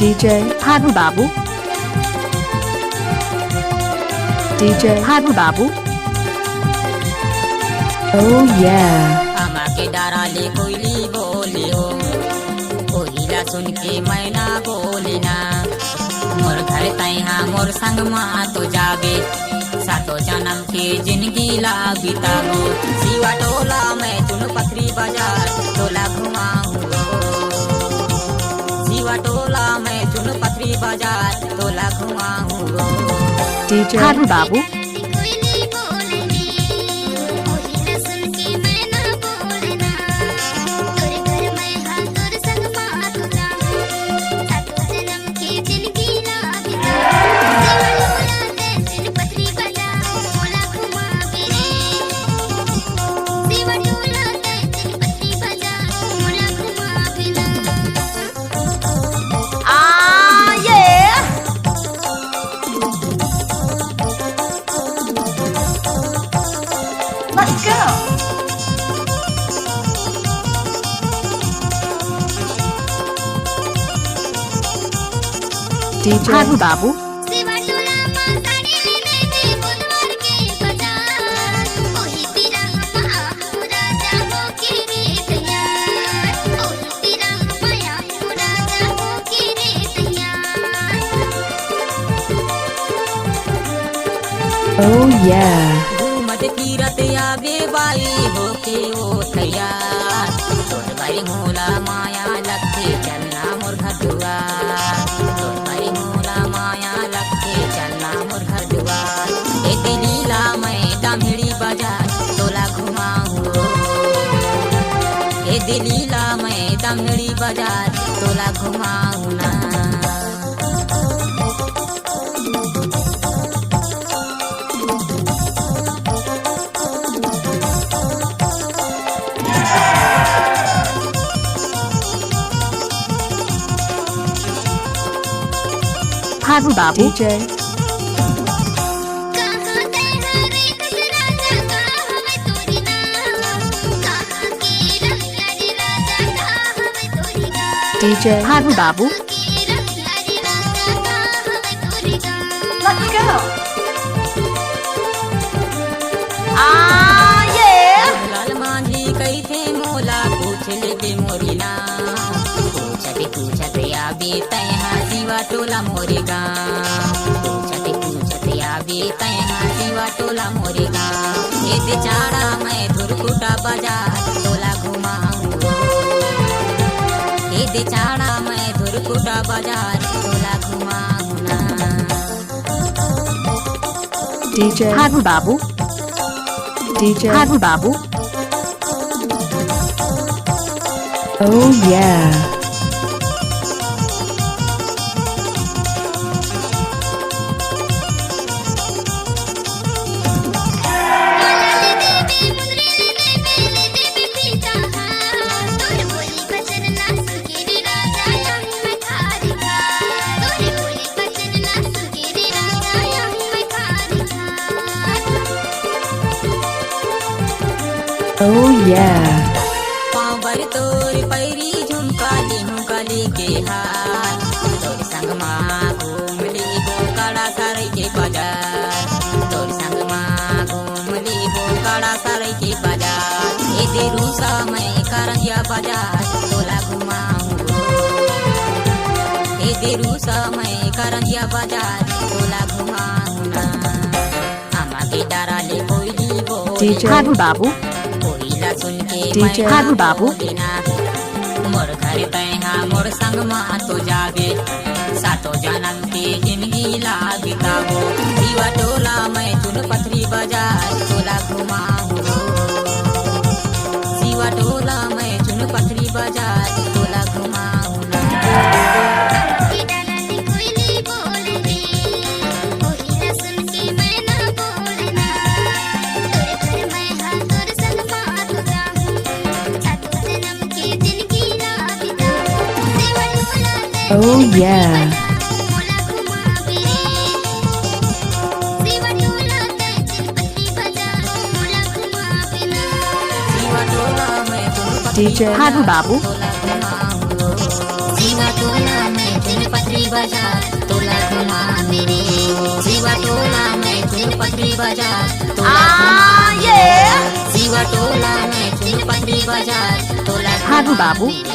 DJ Haru Babu, DJ Haru Babu. Oh yeah. আমাকে ডারালে কইলি বলিও কহিলা सुन के मैं ना बोली ना मोर घर तैहा मोर संग मा तो जाबे सातो जन्म के जिंदगी ला बिताबो सिवा टोला मैं चुन पथरी बाजार टोला घुमाऊं सिवा टोला मैं चुन पथरी बाजार टोला घुमाऊं DJ Haru Babu. Let's go! DJ Haru Babu. Oh yeah. घूमत फिरत आवे बाई होके ओ तैयार तोर बाई मोला माया लखे चलना मोर घर दुआर तोर बाई मोला माया लखे चलना मोर घर दुआर ए दिलीला मैं दामड़ी बाजार तोला घुमाऊं ए दिलीला मैं दामड़ी बाजार तोला घुमाऊं ना Haru Babu. DJ DJ Haru Babu. Let's go! Ah, yeah! लाल मांझी कई थे मोला पूछ लेते मोरी ना पूछते आबे तैहा सिवा टोला मोरे गाँव पूछते आबे तैहा सिवा टोला मोरे गाँव ये बेचारा मैं धुरकुटा बाजार टोला घुमाऊं ये बेचारा मैं धुरकुटा बाजार टोला घुमाऊं ना DJ Haru Babu. DJ Haru Babu. Oh yeah. Oh yeah. Power तोर पैरी झुमका के हार तोर संग मा घूम ली बोकाड़ा सारे के बाजार तोर संग मा घूम ली बोकाड़ा सारे के बाजार ए देरू सा मैं करंगिया बाजार तोला घुमाऊं ए देरू सा मैं करंगिया बाजार तोला घुमाऊं ना आमा के डाराले कोइली DJ Haru Babu. सुन के DJ Haru Babu. मोर घर तैहा मोर संग मा तो जागे सातो जन्म के जिंदगी ला बिताबो दीवा टोला मैं चुन पथरी बाजार टोला घुमाऊं सिवा टोला मैं चुन पथरी बाजार टोला घुमाऊं Oh yeah. DJ Haru Babu. सिवा टोला मैं चुन पथरी बाजार तोला घुमाने शिवा टोला में चुन पथरी बाजार तोला Ah, घुमाने yeah. शिवा टोला में चुन पथरी बाजार तोला हारू बाबू। घुमाने